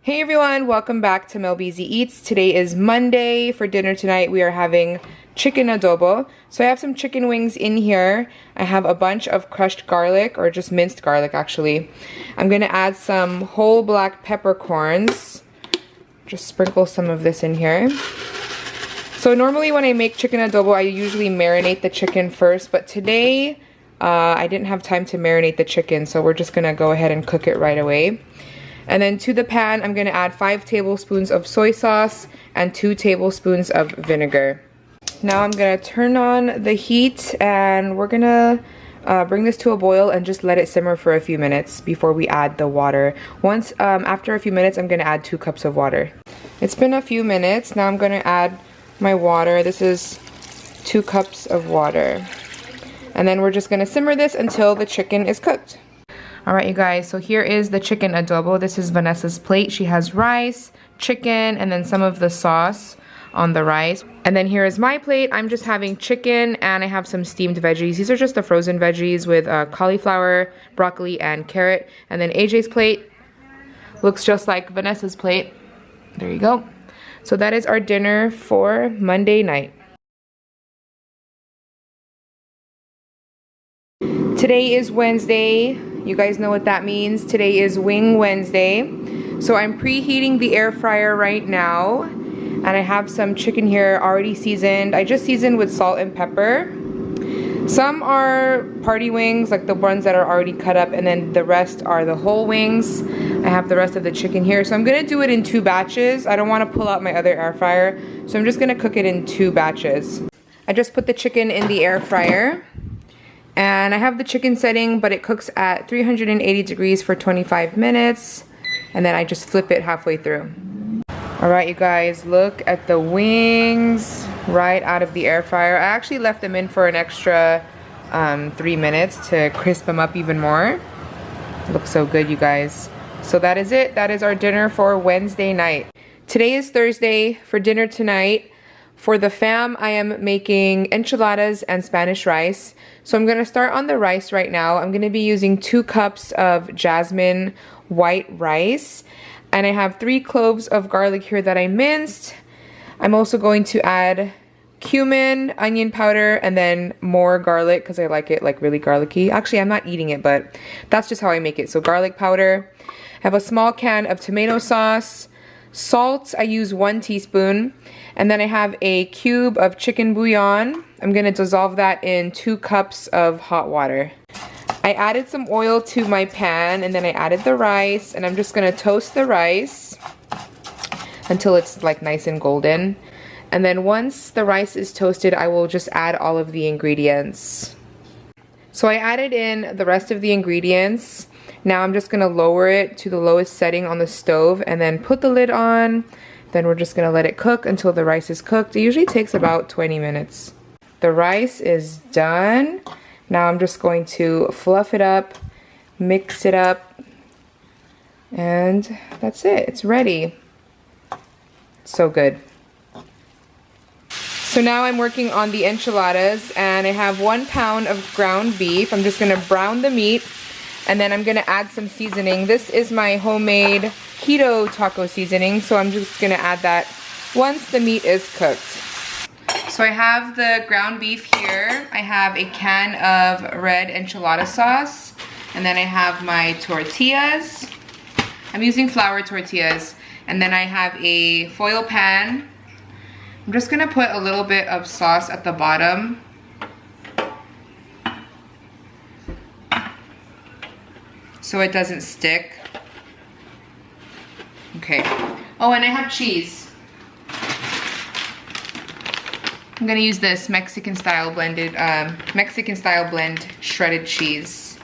Hey everyone, welcome back to MelBeezee Eats. Today is Monday. For dinner tonight we are having chicken adobo. So I have some chicken wings in here. I have a bunch of crushed garlic, or just minced garlic actually. I'm gonna add some whole black peppercorns. Just sprinkle some of this in here. So normally when I make chicken adobo, I usually marinate the chicken first, but today I didn't have time to marinate the chicken, so we're just gonna go ahead and cook it right away. And then to the pan, I'm gonna add 5 tablespoons of soy sauce and 2 tablespoons of vinegar. Now I'm gonna turn on the heat and we're gonna bring this to a boil and just let it simmer for a few minutes before we add the water. After a few minutes, I'm gonna add 2 cups of water. It's been a few minutes. Now I'm gonna add my water. This is 2 cups of water. And then we're just gonna simmer this until the chicken is cooked. Alright you guys, so here is the chicken adobo. This is Vanessa's plate. She has rice, chicken, and then some of the sauce on the rice. And then here is my plate. I'm just having chicken and I have some steamed veggies. These are just the frozen veggies with cauliflower, broccoli, and carrot. And then AJ's plate looks just like Vanessa's plate. There you go. So that is our dinner for Monday night. Today is Wednesday. You guys know what that means. Today is Wing Wednesday. So I'm preheating the air fryer right now. And I have some chicken here already seasoned. I just seasoned with salt and pepper. Some are party wings, like the ones that are already cut up, and then the rest are the whole wings. I have the rest of the chicken here. So I'm gonna do it in 2 batches. I don't wanna pull out my other air fryer. So I'm just gonna cook it in 2 batches. I just put the chicken in the air fryer. And I have the chicken setting, but it cooks at 380 degrees for 25 minutes. And then I just flip it halfway through. All right, you guys, look at the wings right out of the air fryer. I actually left them in for an extra 3 minutes to crisp them up even more. Looks so good, you guys. So that is it. That is our dinner for Wednesday night. Today is Thursday. For dinner tonight, for the fam, I am making enchiladas and Spanish rice. So I'm gonna start on the rice right now. I'm gonna be using 2 cups of jasmine white rice. And I have 3 cloves of garlic here that I minced. I'm also going to add cumin, onion powder, and then more garlic because I like it like really garlicky. Actually, I'm not eating it, but that's just how I make it. So garlic powder. I have a small can of tomato sauce. Salt, I use 1 teaspoon. And then I have a cube of chicken bouillon. I'm gonna dissolve that in 2 cups of hot water. I added some oil to my pan and then I added the rice, and I'm just gonna toast the rice until it's like nice and golden. And then once the rice is toasted, I will just add all of the ingredients. So I added in the rest of the ingredients. Now I'm just gonna lower it to the lowest setting on the stove and then put the lid on. Then we're just gonna let it cook until the rice is cooked. It usually takes about 20 minutes. The rice is done. Now I'm just going to fluff it up, mix it up, and that's it. It's ready. So good. So now I'm working on the enchiladas, and I have 1 pound of ground beef. I'm just gonna brown the meat, and then I'm gonna add some seasoning. This is my homemade keto taco seasoning, so I'm just gonna add that once the meat is cooked. So I have the ground beef here. I have a can of red enchilada sauce, and then I have my tortillas. I'm using flour tortillas, and then I have a foil pan. I'm just gonna put a little bit of sauce at the bottom. So it doesn't stick. Okay. Oh, and I have cheese. I'm gonna use this Mexican style blend shredded cheese.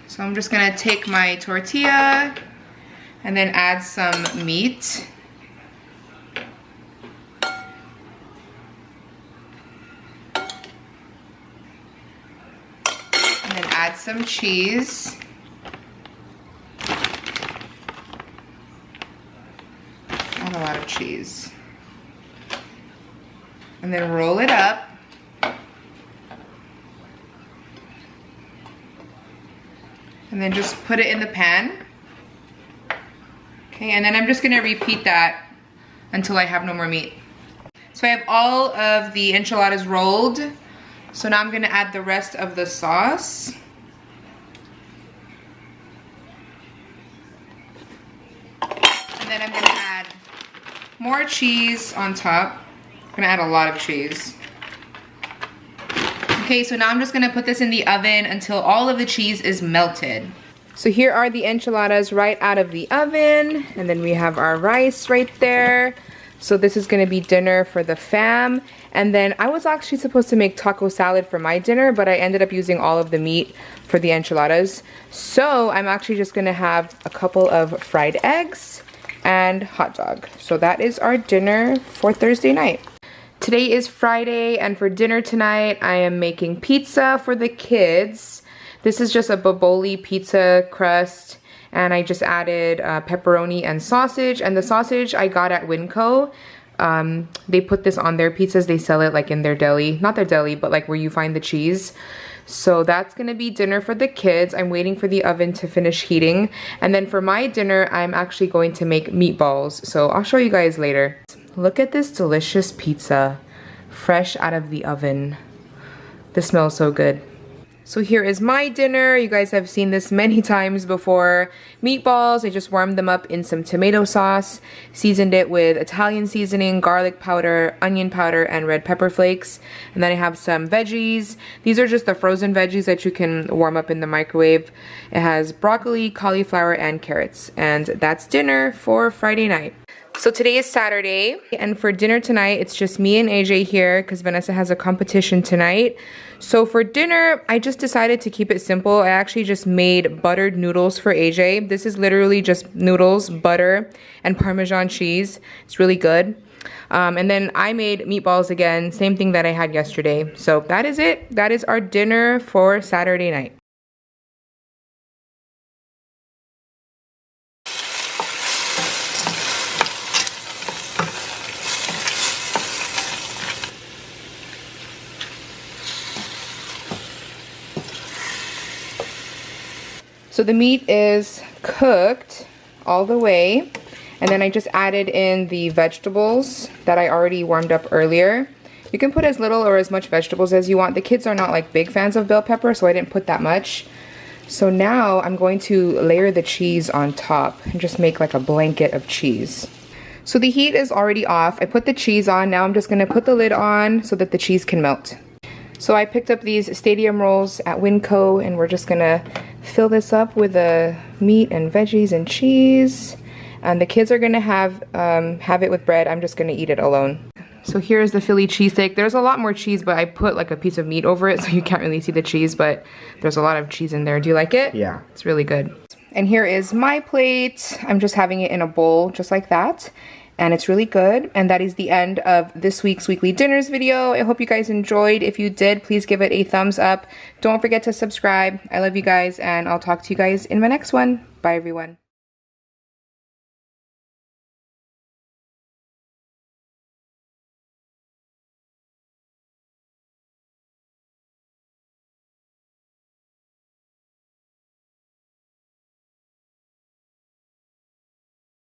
So I'm just gonna take my tortilla and then add some meat. And then add some cheese. Not a lot of cheese. And then roll it up. And then just put it in the pan. Okay, and then I'm just gonna repeat that until I have no more meat. So I have all of the enchiladas rolled. So now I'm gonna add the rest of the sauce. And then I'm gonna add more cheese on top. I'm gonna add a lot of cheese. Okay, so now I'm just gonna put this in the oven until all of the cheese is melted. So here are the enchiladas right out of the oven, and then we have our rice right there. So this is gonna be dinner for the fam. And then I was actually supposed to make taco salad for my dinner, but I ended up using all of the meat for the enchiladas. So I'm actually just gonna have a couple of fried eggs and hot dog. So that is our dinner for Thursday night. Today is Friday, and for dinner tonight, I am making pizza for the kids. This is just a boboli pizza crust, and I just added pepperoni and sausage, and the sausage I got at Winco. They put this on their pizzas. They sell it like in their deli, not their deli, but like where you find the cheese. So that's gonna be dinner for the kids. I'm waiting for the oven to finish heating. And then for my dinner, I'm actually going to make meatballs. So I'll show you guys later. Look at this delicious pizza, fresh out of the oven. This smells so good. So here is my dinner. You guys have seen this many times before. Meatballs, I just warmed them up in some tomato sauce, seasoned it with Italian seasoning, garlic powder, onion powder, and red pepper flakes. And then I have some veggies. These are just the frozen veggies that you can warm up in the microwave. It has broccoli, cauliflower, and carrots. And that's dinner for Friday night. So today is Saturday, and for dinner tonight, it's just me and AJ here because Vanessa has a competition tonight. So for dinner, I just decided to keep it simple. I actually just made buttered noodles for AJ. This is literally just noodles, butter, and Parmesan cheese. It's really good. And then I made meatballs again, same thing that I had yesterday. So that is it. That is our dinner for Saturday night. So the meat is cooked all the way, and then I just added in the vegetables that I already warmed up earlier. You can put as little or as much vegetables as you want. The kids are not like big fans of bell pepper, so I didn't put that much. So now I'm going to layer the cheese on top and just make like a blanket of cheese. So the heat is already off. I put the cheese on. Now I'm just gonna put the lid on so that the cheese can melt. So I picked up these stadium rolls at Winco, and we're just gonna fill this up with the meat and veggies and cheese. And the kids are gonna have it with bread. I'm just gonna eat it alone. So here's the Philly cheesesteak. There's a lot more cheese, but I put like a piece of meat over it, so you can't really see the cheese, but there's a lot of cheese in there. Do you like it? Yeah. It's really good. And here is my plate. I'm just having it in a bowl, just like that. And it's really good. And that is the end of this week's weekly dinners video. I hope you guys enjoyed. If you did, please give it a thumbs up. Don't forget to subscribe. I love you guys, and I'll talk to you guys in my next one. Bye, everyone.